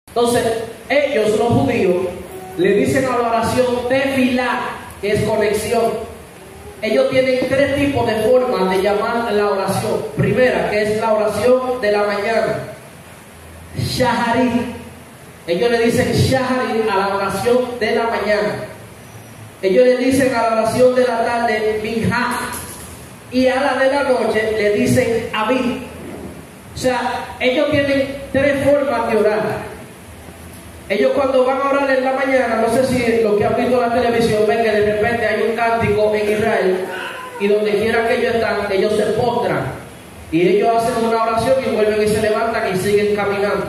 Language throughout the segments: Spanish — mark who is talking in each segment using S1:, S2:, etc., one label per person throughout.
S1: Entonces, ellos, los judíos, le dicen a la oración tefilá, que es conexión. Ellos tienen tres tipos de formas de llamar la oración. Primera, que es la oración de la mañana, shaharit. Ellos le dicen shaharit a la oración de la mañana. Ellos le dicen a la oración de la tarde minhá. Y a la de la noche le dicen abid. O sea, ellos tienen tres formas de orar. Ellos cuando van a orar en la mañana, no sé si los que han visto la televisión ven que de repente hay un cántico en Israel y donde quiera que ellos están, ellos se postran y ellos hacen una oración y vuelven y se levantan y siguen caminando.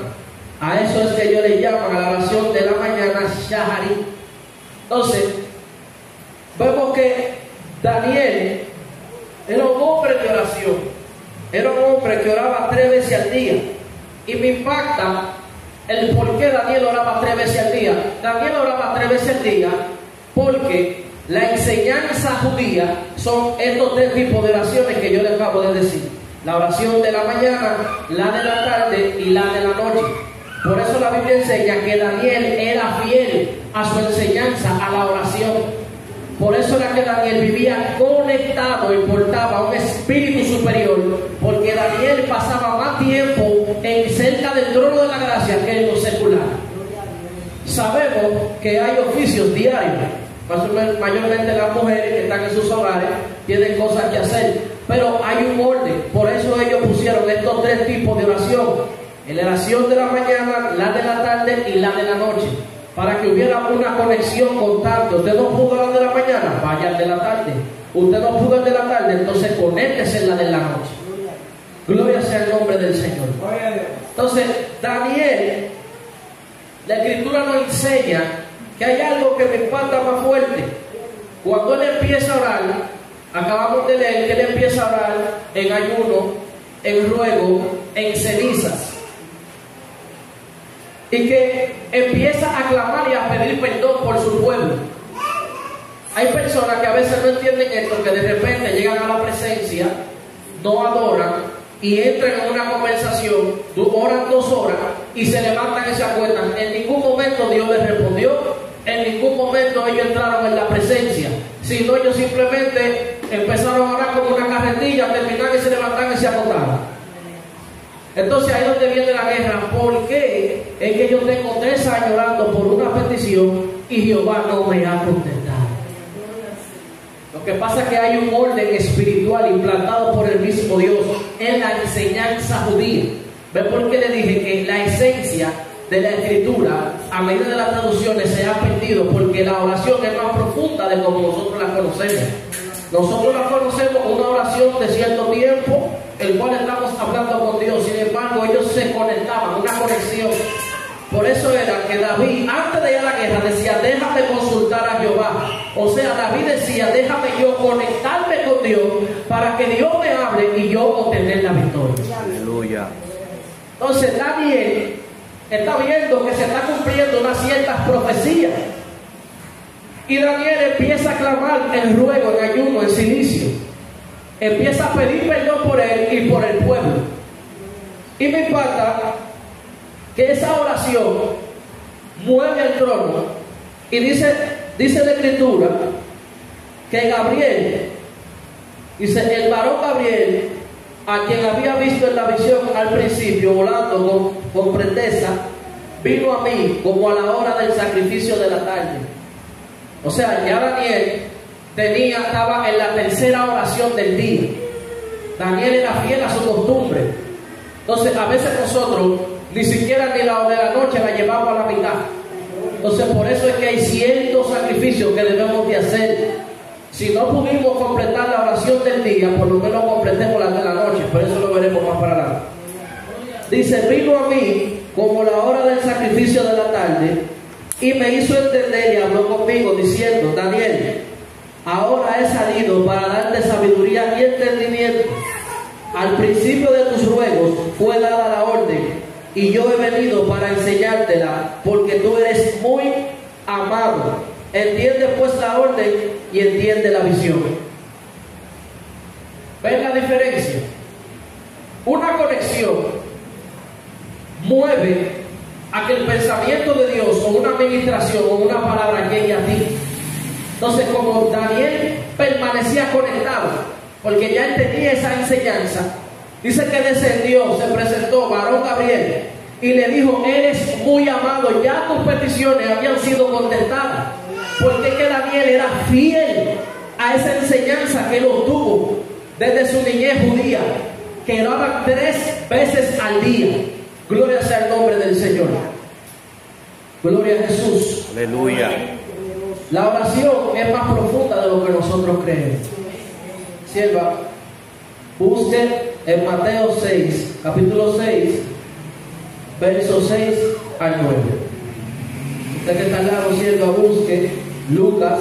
S1: A eso es que ellos le llaman a la oración de la mañana shaharit. Entonces, vemos que Daniel era un hombre de oración, era un hombre que oraba 3 veces al día, y me impacta el por qué Daniel oraba 3 veces al día. Daniel oraba 3 veces al día porque la enseñanza judía son estos 3 tipos de oraciones que yo les acabo de decir: la oración de la mañana, la de la tarde y la de la noche. Por eso la Biblia enseña que Daniel era fiel a su enseñanza, a la oración. Por eso era que Daniel vivía conectado y portaba un espíritu superior, porque Daniel pasaba más tiempo cerca del trono de la gracia que en lo secular. Sabemos que hay oficios diarios, mayormente las mujeres que están en sus hogares tienen cosas que hacer, pero hay un orden. Por eso ellos pusieron estos 3 tipos de oración: la oración de la mañana, la de la tarde y la de la noche, para que hubiera una conexión constante. Usted no pudo la de la mañana, vaya al de la tarde. Usted no pudo el de la tarde, entonces conéctese en la de la noche. Gloria sea el nombre del Señor. Entonces, Daniel, la Escritura nos enseña que hay algo que me impacta más fuerte. Cuando él empieza a orar, acabamos de leer que él empieza a orar en ayuno, en ruego, en cenizas, y que empieza a clamar y a pedir perdón por su pueblo. Hay personas que a veces no entienden esto, que de repente llegan a la presencia, no adoran y entran en una conversación, oran 2 horas y se levantan y se acuestan. En ningún momento Dios les respondió, en ningún momento ellos entraron en la presencia, sino ellos simplemente empezaron a orar como una carretilla, terminaron y se levantaron y se acostaron. Entonces ahí es donde viene la guerra. ¿Por qué es que yo tengo 3 años orando por una petición y Jehová no me ha contestado? Lo que pasa es que hay un orden espiritual implantado por el mismo Dios en la enseñanza judía. ¿Ven por qué le dije que la esencia de la Escritura, a medida de las traducciones, se ha perdido? Porque la oración es más profunda de como nosotros la conocemos. Nosotros la conocemos una oración de cierto tiempo, el cual estamos hablando con Dios. Sin embargo, ellos se conectaban, una conexión. Por eso era que David, antes de ir a la guerra, decía: déjame consultar a Jehová. O sea, David decía: déjame yo conectarme con Dios para que Dios me hable y yo obtener la victoria.
S2: Aleluya.
S1: Entonces Daniel está viendo que se está cumpliendo unas ciertas profecías, y Daniel empieza a clamar en ruego, en ayuno, en silicio. Empieza a pedir perdón por él y por el pueblo. Y me impacta que esa oración mueve el trono. Y dice la Escritura que Gabriel, dice, el varón Gabriel, a quien había visto en la visión al principio volando con presteza, vino a mí como a la hora del sacrificio de la tarde. O sea, ya Daniel estaba en la 3ª oración del día. Daniel era fiel a su costumbre. Entonces a veces nosotros ni siquiera ni la de la noche la llevamos a la mitad. Entonces por eso es que hay ciertos sacrificios que debemos de hacer. Si no pudimos completar la oración del día, por lo menos completemos la de la noche. Por eso lo veremos más para adelante. Dice: vino a mí como la hora del sacrificio de la tarde, y me hizo entender y habló conmigo diciendo: Daniel, ahora he salido para darte sabiduría y entendimiento. Al principio de tus ruegos fue dada la orden, y yo he venido para enseñártela, porque tú eres muy amado. Entiende pues la orden y entiende la visión. ¿Ven la diferencia? Una conexión mueve a que el pensamiento pensamiento de Dios o una administración o una palabra llegue a ti. Entonces, como Daniel permanecía conectado, porque ya él tenía esa enseñanza, dice que descendió, se presentó varón Gabriel y le dijo: eres muy amado, ya tus peticiones habían sido contestadas. Porque que Daniel era fiel a esa enseñanza que él obtuvo desde su niñez judía, que oraban 3 veces al día. Gloria sea el nombre del Señor. Gloria a Jesús.
S2: Aleluya.
S1: La oración es más profunda de lo que nosotros creemos. Sierva, busque en Mateo 6, capítulo 6, versos 6 al 9. Usted que está al lado, sierva, busque Lucas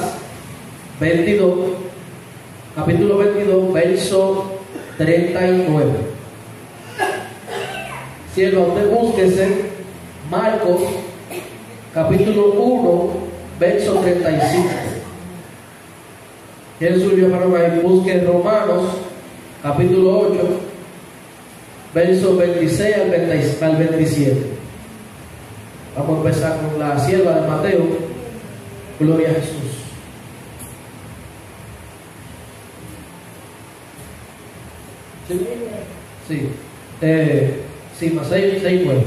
S1: 22, capítulo 22, verso 39. Sierva, usted búsquese Marcos capítulo 1, verso 35. ¿Quién suyo para ahí? Busque Romanos capítulo 8, verso 26 al 27. Vamos a empezar con la sierva de Mateo. Gloria a Jesús. Sí, sí. Sí, más 6, 9.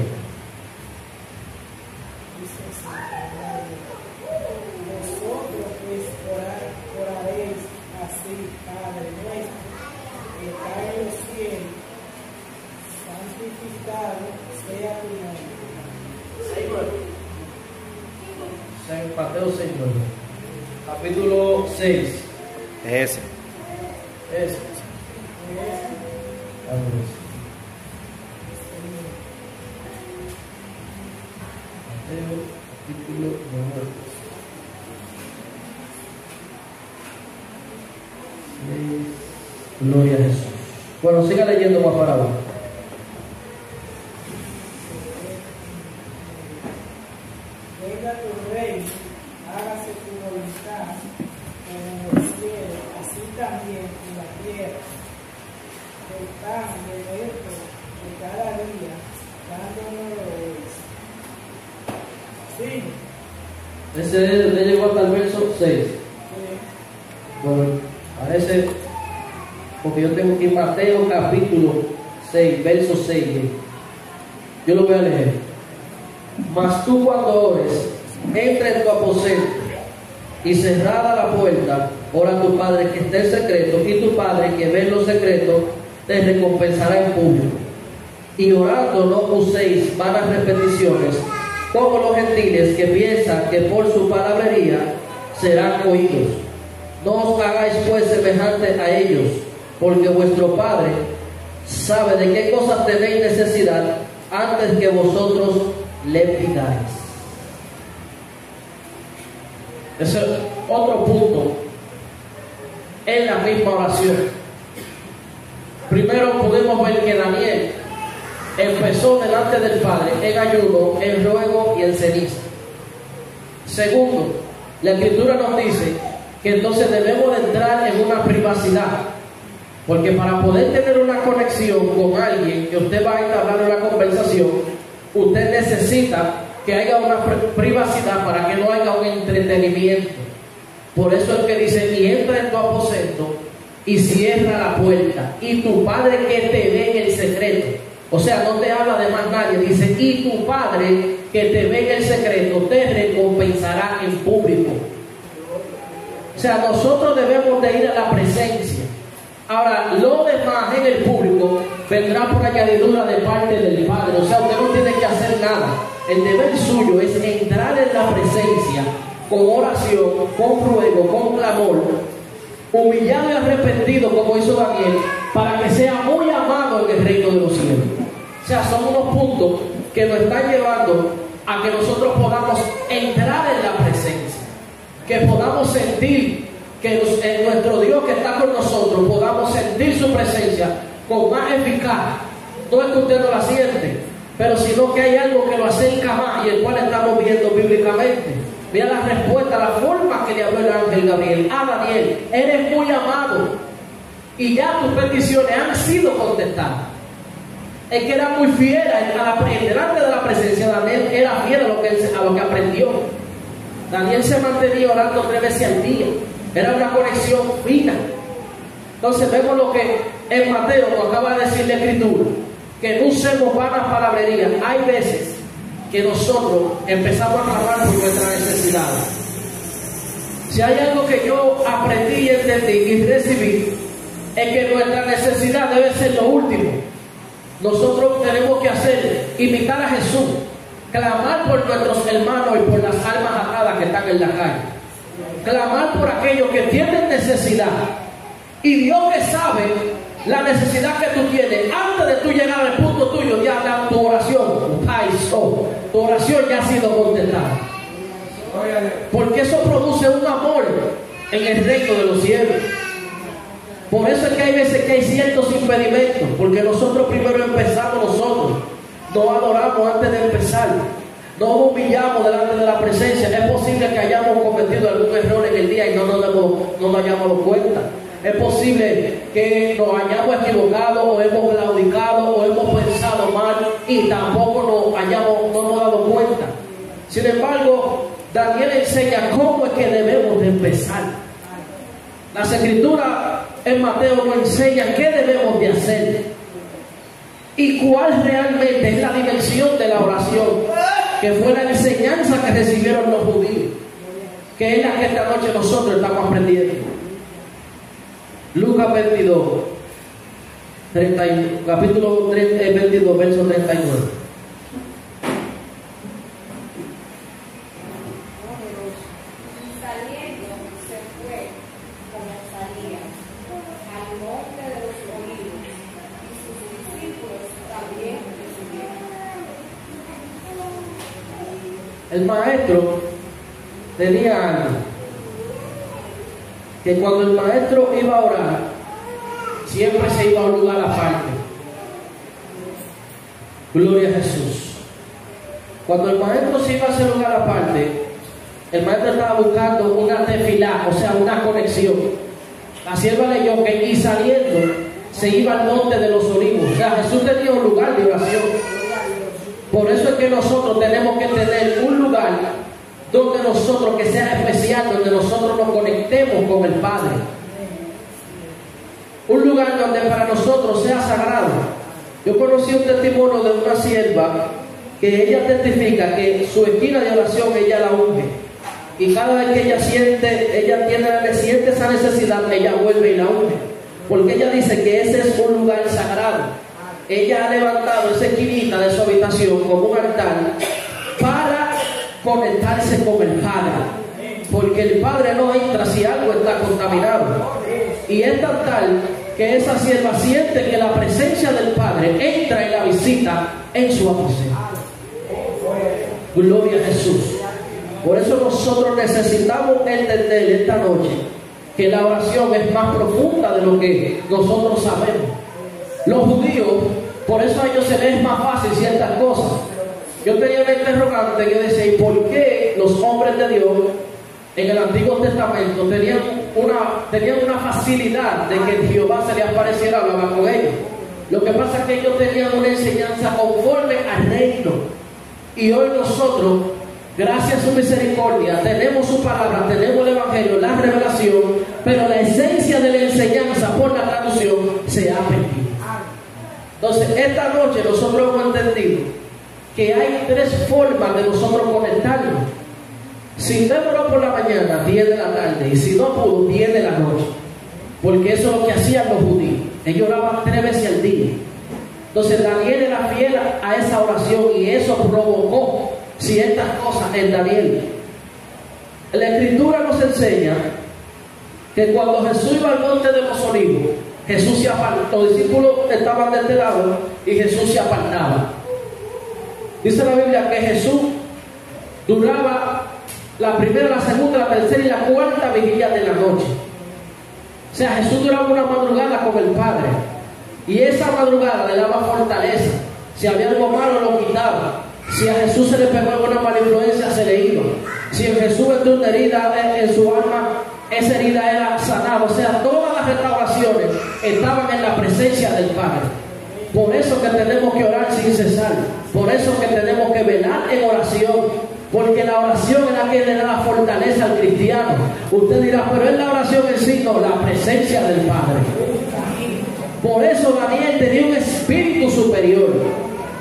S1: Mateo 6, 9. Capítulo 6.
S2: Ese.
S1: Mateo, capítulo 9. Gloria a Jesús. Bueno, siga leyendo más para abajo.
S3: Venga tu reino, hágase tu voluntad, como en el cielo, así también en la tierra. El pan de nuestro de cada día, dándonos hoy. Sí.
S1: Ese le llegó hasta el verso 6.
S3: Sí.
S1: Bueno, parece, porque yo tengo aquí Mateo capítulo 6, verso 6. Yo lo voy a leer. Mas tú, cuando ores, entra en tu aposento y cerrada la puerta, ora a tu Padre que está en secreto, y tu Padre que ve en lo secreto te recompensará en público. Y orando no uséis vanas repeticiones, como los gentiles que piensan que por su palabrería serán oídos. No os hagáis pues semejantes a ellos, porque vuestro Padre sabe de qué cosas tenéis necesidad antes que vosotros le pidáis. Ese es otro punto en la misma oración. Primero podemos ver que Daniel empezó delante del Padre en ayuno, en ruego y en ceniza. Segundo, la Escritura nos dice que entonces debemos de entrar en una privacidad, porque para poder tener una conexión con alguien que usted va a entablar una conversación, usted necesita que haya una privacidad para que no haya un entretenimiento. Por eso es que dice: y entra en tu aposento y cierra la puerta, y tu Padre que te ve en el secreto. O sea, no te habla de más nadie, dice: y tu Padre que te ve en el secreto te recompensará en público. O sea, nosotros debemos de ir a la presencia. Ahora, lo demás en el público vendrá por añadidura de parte del Padre. O sea, usted no tiene que hacer nada. El deber suyo es entrar en la presencia con oración, con ruego, con clamor, humillado y arrepentido como hizo Daniel, para que sea muy amado en el reino de los cielos. O sea, son unos puntos que nos están llevando a que nosotros podamos entrar en la presencia, que podamos sentir que nuestro Dios que está con nosotros, podamos sentir su presencia con más eficaz. No es que usted no la siente, pero sino que hay algo que lo acerca más, y el cual estamos viendo bíblicamente. Mira la respuesta, la forma que le habló el ángel Gabriel a Daniel: eres muy amado y ya tus peticiones han sido contestadas. El que era muy fiel delante de la presencia de Daniel, era fiel a lo que aprendió. Daniel se mantenía orando 3 veces al día. Era una conexión fina. Entonces vemos lo que en Mateo nos acaba de decir la Escritura, que no usemos vanas palabrerías. Hay veces que nosotros empezamos a clamar por nuestras necesidades. Si hay algo que yo aprendí y entendí y recibí, es que nuestra necesidad debe ser lo último. Nosotros tenemos que hacer, imitar a Jesús, clamar por nuestros hermanos y por las almas atadas que están en la calle, clamar por aquellos que tienen necesidad, y Dios, que sabe la necesidad que tú tienes, antes de tú llegar al punto tuyo, ya tu oración, tu oración ya ha sido contestada, porque eso produce un amor en el reino de los cielos. Por eso es que hay veces que hay ciertos impedimentos, porque nosotros primero empezamos nosotros, no adoramos antes de empezar, no humillamos delante de la presencia. Es posible que hayamos cometido algún error en el día y no nos hayamos dado cuenta. Es posible que nos hayamos equivocado o hemos claudicado o hemos pensado mal y tampoco no nos hemos dado cuenta. Sin embargo, Daniel enseña cómo es que debemos de empezar. Las Escrituras en Mateo nos enseñan qué debemos de hacer y cuál realmente es la dimensión de la oración, que fue la enseñanza que recibieron los judíos, que es la que esta noche nosotros estamos aprendiendo. Lucas 22, capítulo 22, verso 39. El maestro tenía algo, que cuando el maestro iba a orar, siempre se iba a un lugar aparte. Gloria a Jesús. Cuando el maestro se iba a ese lugar aparte, el maestro estaba buscando una tefilá, o sea, una conexión. La sierva leyó que y saliendo se iba al monte de los olivos. O sea, Jesús tenía un lugar de oración. Por eso es que nosotros tenemos que tener un lugar donde nosotros, que sea especial, donde nosotros nos conectemos con el Padre. Un lugar donde para nosotros sea sagrado. Yo conocí un testimonio de una sierva que ella testifica que su esquina de oración ella la unge. Y cada vez que ella siente esa necesidad, ella vuelve y la unge. Porque ella dice que ese es un lugar sagrado. Ella ha levantado esa esquinita de su habitación como un altar para conectarse con el Padre, porque el Padre no entra si algo está contaminado. Y es tan tal que esa sierva siente que la presencia del Padre entra y la visita en su aposento. Gloria a Jesús. Por eso nosotros necesitamos entender esta noche que la oración es más profunda de lo que nosotros sabemos. Los judíos, por eso a ellos se les es más fácil ciertas cosas. Yo tenía una interrogante que decía, ¿y por qué los hombres de Dios en el Antiguo Testamento tenían una facilidad de que Jehová se les apareciera a hablar con ellos? Lo que pasa es que ellos tenían una enseñanza conforme al reino. Y hoy nosotros, gracias a su misericordia, tenemos su palabra, tenemos el Evangelio, la revelación, pero la esencia de la enseñanza por la traducción se ha perdido. Entonces, esta noche nosotros hemos entendido que hay 3 formas de nosotros conectarnos. Si usted oró por la mañana, 10 de la tarde, y si no pudo, 10 de la noche, porque eso es lo que hacían los judíos. Ellos oraban 3 veces al día. Entonces Daniel era fiel a esa oración y eso provocó ciertas cosas en Daniel. La Escritura nos enseña que cuando Jesús iba al monte de los olivos, Jesús se apartó, los discípulos estaban de este lado y Jesús se apartaba. Dice la Biblia que Jesús duraba la primera, la segunda, la tercera y la cuarta vigilia de la noche. O sea, Jesús duraba una madrugada con el Padre. Y esa madrugada le daba fortaleza. Si había algo malo, lo quitaba. Si a Jesús se le pegó alguna mala influencia, se le iba. Si en Jesús entró una herida en su alma, esa herida era sanada. O sea, todas las restauraciones estaban en la presencia del Padre. Por eso que tenemos que orar sin cesar. Por eso que tenemos que velar en oración. Porque la oración es la que le da la fortaleza al cristiano. Usted dirá, pero es la oración en sí, no, la presencia del Padre. Por eso Daniel tenía un espíritu superior.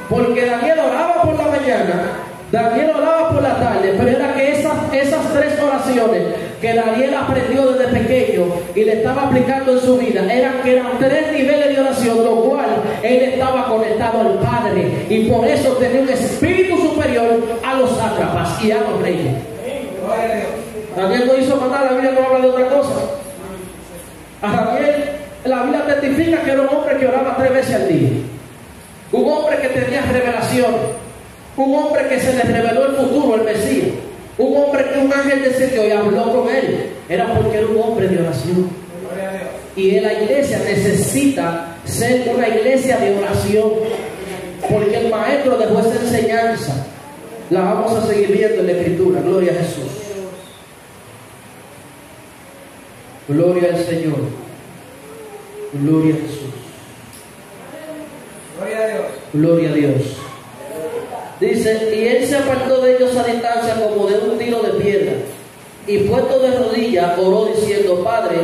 S1: Porque Daniel oraba por la mañana, Daniel oraba por la tarde, pero era que esas tres oraciones que Daniel aprendió desde pequeño y le estaba aplicando en su vida, eran tres niveles de oración, lo cual él estaba conectado al Padre, y por eso tenía un espíritu superior a los sátrapas y a los reyes. Daniel no hizo matar, la Biblia no habla de otra cosa. A Daniel, la Biblia testifica que era un hombre que oraba 3 veces al día, un hombre que tenía revelación, un hombre que se le reveló el futuro, el Mesías, un hombre que un ángel descendió y habló con él. Era porque era un hombre de oración. Y la iglesia necesita ser una iglesia de oración, porque el maestro dejó esa enseñanza. La vamos a seguir viendo en la Escritura. Gloria a Jesús. Gloria al Señor. Gloria a Jesús.
S2: Gloria a Dios.
S1: Gloria a Dios. Dice, y él se apartó de ellos a distancia como de un tiro de piedra, y puesto de rodillas oró diciendo: Padre,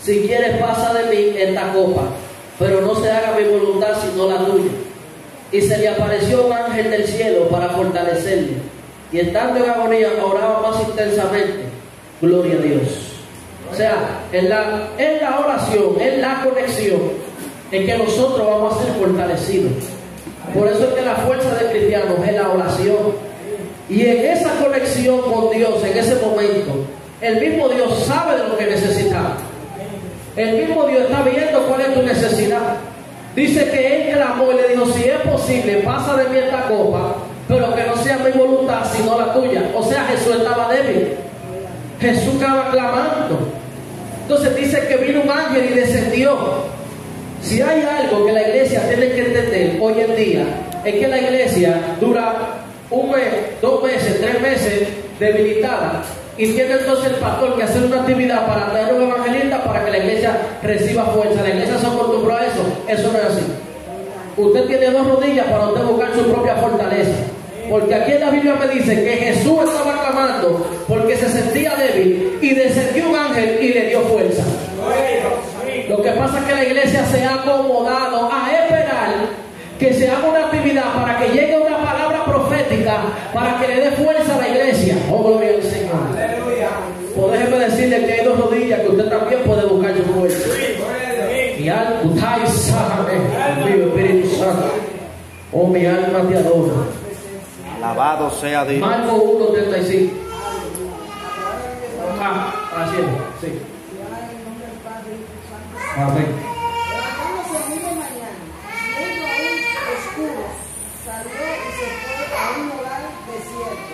S1: si quieres pasa de mí esta copa, pero no se haga mi voluntad sino la tuya. Y se le apareció un ángel del cielo para fortalecerle, y estando en agonía oraba más intensamente. Gloria a Dios. O sea, en la oración, en la conexión, en que nosotros vamos a ser fortalecidos. Por eso es que la fuerza del cristiano es la oración. Y en esa conexión con Dios, en ese momento, el mismo Dios sabe de lo que necesitamos. El mismo Dios está viendo cuál es tu necesidad. Dice que él clamó y le dijo: si es posible, pasa de mí esta copa, pero que no sea mi voluntad sino la tuya. O sea, Jesús estaba débil. Jesús estaba clamando. Entonces dice que vino un ángel y descendió. Si hay algo que la iglesia tiene que entender hoy en día, es que la iglesia dura 1 mes, 2 meses, 3 meses debilitada, y tiene entonces el pastor que hacer una actividad para traer un evangelista para que la iglesia reciba fuerza. La iglesia se acostumbró a eso. Eso no es así. Usted tiene 2 rodillas para usted buscar su propia fortaleza. Porque aquí en la Biblia me dice que Jesús estaba clamando porque se sentía débil, y descendió un ángel y le dio fuerza. Lo que pasa es que la iglesia se ha acomodado a esperar que se haga una actividad para que llegue una palabra profética para que le dé fuerza a la iglesia. Oh, gloria al Señor. Pues déjeme decirle que hay 2 rodillas que usted también puede buscar su fuerza. Mi alma, mi Espíritu Santo. Oh, mi alma te adora.
S2: Alabado sea Dios.
S1: Marcos 1:35. Así es, sí. Amén.
S4: Levantándose muy de mañana, viendo aún oscuro, salió y se fue a un lugar desierto,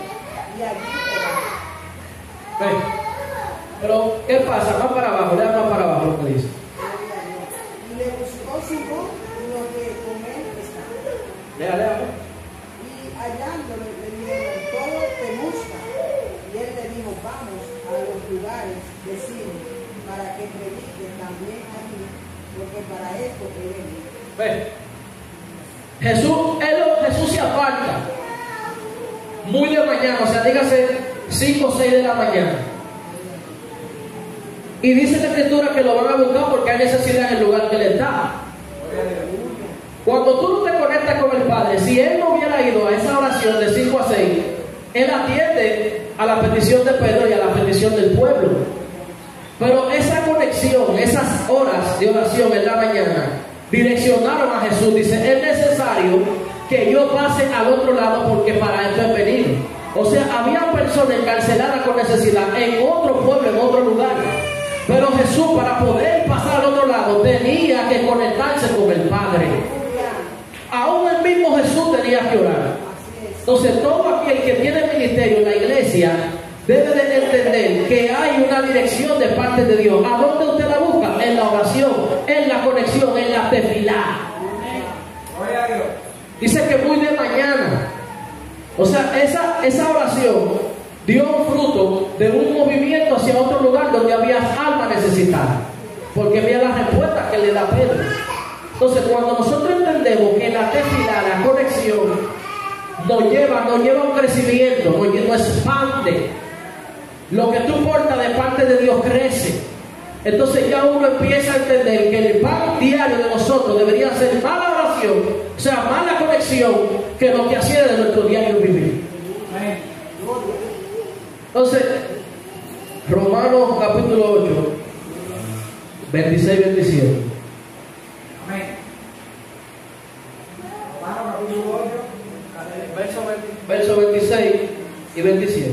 S4: y allí oró.
S1: Pero, ¿qué pasa? Más para abajo, lea más para abajo lo que dice.
S4: Y le buscó Simón lo que con él estaba.
S1: Lea.
S4: Y hallándole le dijeron: todo te busca. Y él le dijo: vamos a los lugares vecinos para que predique también aquí, porque para esto he venido.
S1: Jesús se aparta muy de mañana, o sea, dígase 5 o 6 de la mañana. Y dice la Escritura que lo van a buscar porque hay necesidad en el lugar que él está. Cuando tú no te conectas con el Padre, si él no hubiera ido a esa oración de 5 a 6, él atiende a la petición de Pedro y a la petición del pueblo. Pero esa conexión, esas horas de oración en la mañana, direccionaron a Jesús. Dice: es necesario que yo pase al otro lado porque para esto he venido. O sea, había personas encarceladas con necesidad en otro pueblo, en otro lugar. Pero Jesús, para poder pasar al otro lado, tenía que conectarse con el Padre. Aún el mismo Jesús tenía que orar. Entonces, todo aquel que tiene ministerio en la iglesia debe de entender que hay una dirección de parte de Dios. ¿A dónde usted la busca? En la oración, en la conexión, en la tefilá. Dice que muy de mañana. O sea, esa oración dio un fruto de un movimiento hacia otro lugar donde había alma necesitada. Porque había la respuesta que le da Pedro. Entonces, cuando nosotros entendemos que la tefilá, la conexión, nos lleva a un crecimiento, nos expande. Lo que tú portas de parte de Dios crece. Entonces ya uno empieza a entender que el pan diario de nosotros debería ser más la oración, o sea, más la conexión, que lo que hacía de nuestro diario vivir. Entonces, Romanos capítulo 8, 26 y 27.
S5: Amén. Romanos capítulo 8,
S1: Verso 26 y 27.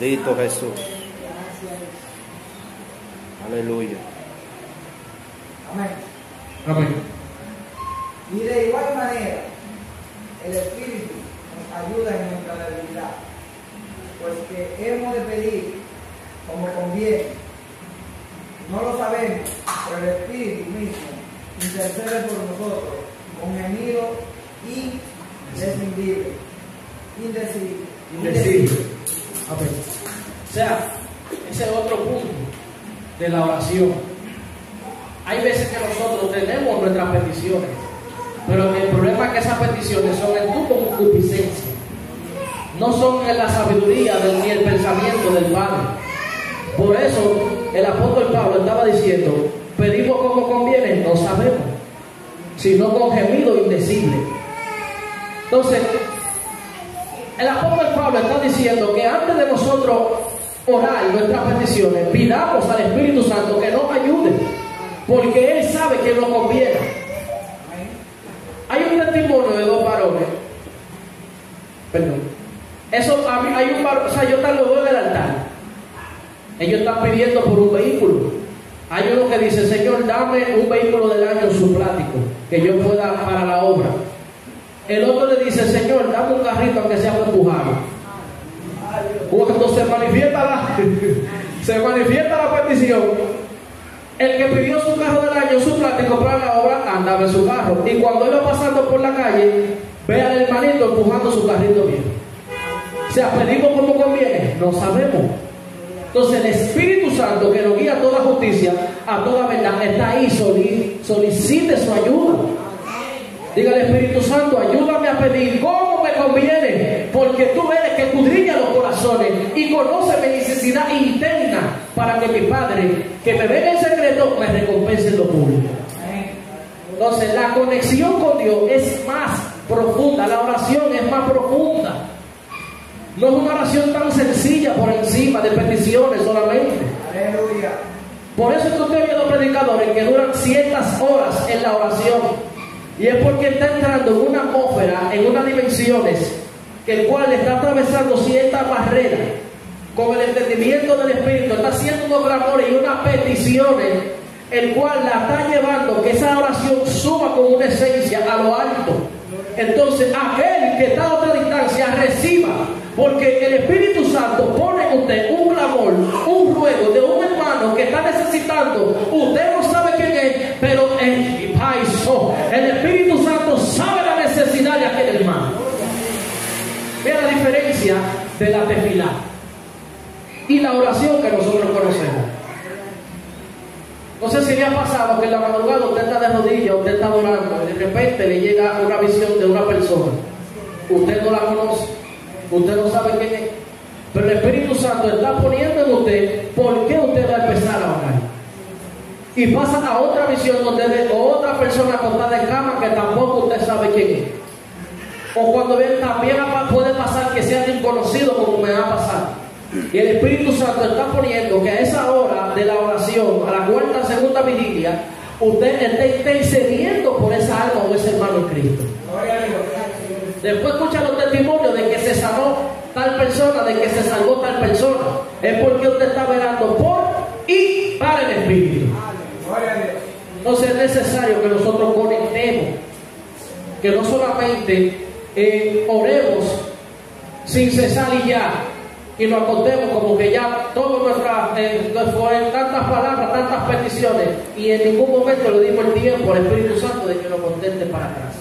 S2: Bendito Jesús. Aleluya.
S5: amén.
S1: Amén.
S5: Y de igual manera, el Espíritu nos ayuda en nuestra debilidad, pues que hemos de pedir como conviene. No lo sabemos, pero el Espíritu mismo intercede por nosotros con gemidos indecibles.
S1: Amén. O sea, ese es otro punto de la oración. Hay veces que nosotros tenemos nuestras peticiones, pero el problema es que esas peticiones son en tu concupiscencia, no son en la sabiduría ni el pensamiento del Padre. Por eso el apóstol Pablo estaba diciendo: pedimos como conviene, no sabemos, sino con gemido indecible. Entonces, el apóstol Pablo está diciendo que antes de nosotros orar nuestras peticiones, pidamos al Espíritu Santo que nos ayude, porque Él sabe que nos conviene. Hay un testimonio de dos varones. Perdón. Eso, hay un varón, o sea, yo están los dos en el altar. Ellos están pidiendo por un vehículo. Hay uno que dice: Señor, dame un vehículo del año suplático, que yo pueda para la obra. El otro le dice: Señor, dame un carrito aunque sea para empujarlo. Cuando se manifiesta la petición, el que pidió su carro del año suplático para la obra andaba en su carro, y cuando él va pasando por la calle, ve al hermanito empujando su carrito bien. O sea, pedimos como conviene, no sabemos. Entonces el Espíritu Santo, que nos guía a toda justicia, a toda verdad, está ahí. Solicite su ayuda. Diga al Espíritu Santo: ayúdame a pedir como me conviene, porque tú eres que escudriña los corazones y conoce mi necesidad interna, para que mi Padre, que me ve en secreto, me recompense en lo público. Entonces la conexión con Dios es más profunda, la oración es más profunda. No es una oración tan sencilla por encima de peticiones solamente.
S5: Aleluya.
S1: Por eso es que usted ve a los predicadores que duran ciertas horas en la oración. Y es porque está entrando en una atmósfera, en unas dimensiones, que el cual está atravesando ciertas barreras. Con el entendimiento del Espíritu, está haciendo unos clamores y unas peticiones, el cual la está llevando que esa oración suba con una esencia a lo alto. Entonces aquel que está a otra distancia reciba, porque el Espíritu Santo pone en usted un clamor, un ruego de un hermano que está necesitando. Usted no sabe quién es, pero el Espíritu Santo sabe la necesidad de aquel hermano. Vea la diferencia de la tefilá y la oración que nosotros conocemos. No sé si le ha pasado que en la madrugada usted está de rodillas, usted está orando, y de repente le llega una visión de una persona. Usted no la conoce, usted no sabe quién es, pero el Espíritu Santo está poniendo en usted por qué usted va a empezar a orar. Y pasa a otra visión donde ve otra persona acostada en cama que tampoco usted sabe quién es. O cuando ve, también puede pasar que sea desconocido, como me va a pasar. Y el Espíritu Santo está poniendo que a esa hora de la oración, a la cuarta, segunda vigilia, usted está intercediendo por esa alma o ese hermano en Cristo. Después escucha los testimonios de que se sanó tal persona, de que se salvó tal persona. Es porque usted está velando por y para el Espíritu. Entonces es necesario que nosotros conectemos, que no solamente oremos sin cesar y ya, y nos acostemos como que ya todo fueron tantas palabras, tantas peticiones, y en ningún momento le dimos el tiempo al Espíritu Santo de que nos conteste para atrás.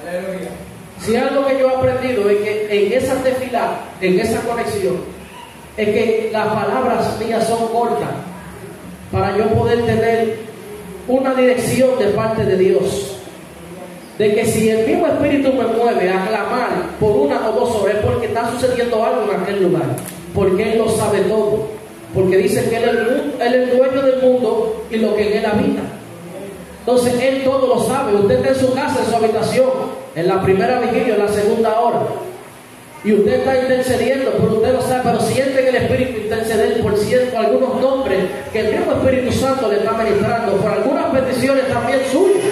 S5: Aleluya.
S1: Si algo que yo he aprendido es que en esa tefilá, en esa conexión, es que las palabras mías son cortas para yo poder tener una dirección de parte de Dios. De que si el mismo Espíritu me mueve a clamar por 1 o 2 horas, es porque está sucediendo algo en aquel lugar. Porque Él lo sabe todo. Porque dice que Él es el dueño del mundo y lo que en Él habita. Entonces Él todo lo sabe. Usted está en su casa, en su habitación, en la primera vigilia, en la segunda hora, y usted está intercediendo, pero usted lo sabe, pero siente en el Espíritu interceder por cierto algunos nombres que el mismo Espíritu Santo le está ministrando, por algunas peticiones también suyas.